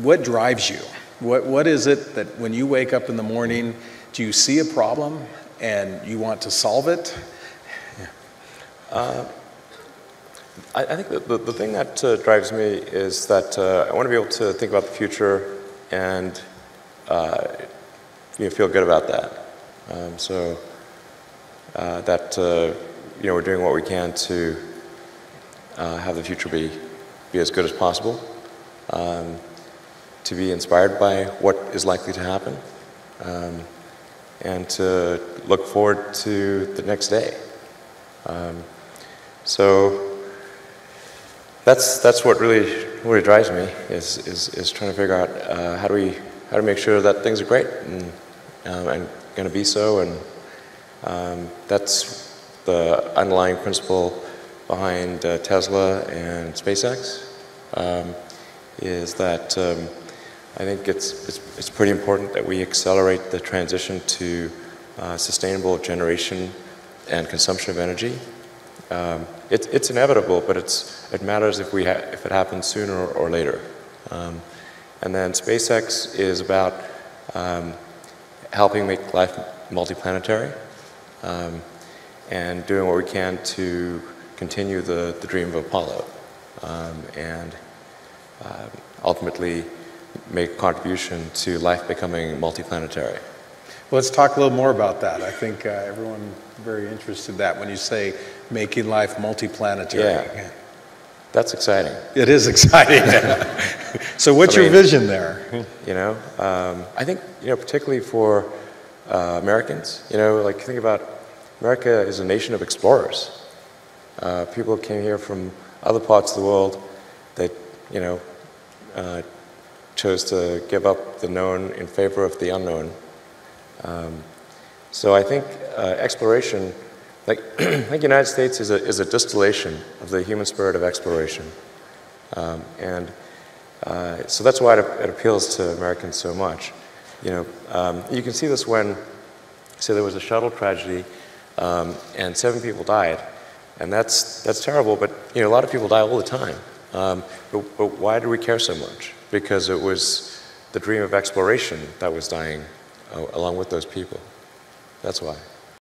what drives you? What is it that when you wake up in the morning, do you see a problem and you want to solve it? I think the thing that drives me is that I want to be able to think about the future and feel good about that. We're doing what we can to have the future be as good as possible, to be inspired by what is likely to happen, and to look forward to the next day. So that's what really drives me is trying to figure out how to make sure that things are great and going to be so, and that's the underlying principle behind Tesla and SpaceX. Is that I think it's pretty important that we accelerate the transition to sustainable generation and consumption of energy. It's inevitable, but it matters if it happens sooner or later. And then SpaceX is about helping make life multiplanetary, and doing what we can to continue the dream of Apollo, and ultimately make a contribution to life becoming multiplanetary. Well, let's talk a little more about that. I think everyone very interested in that when you say making life multiplanetary. Yeah, that's exciting. It is exciting. So what's your vision there? I think, particularly for Americans, think about America is a nation of explorers. People came here from other parts of the world that, chose to give up the known in favor of the unknown. So I think exploration, I think the United States is a distillation of the human spirit of exploration. So that's why it appeals to Americans so much. You can see this when, say, there was a shuttle tragedy, and 7 people died, and that's terrible. But a lot of people die all the time. But why do we care so much? Because it was the dream of exploration that was dying along with those people. That's why.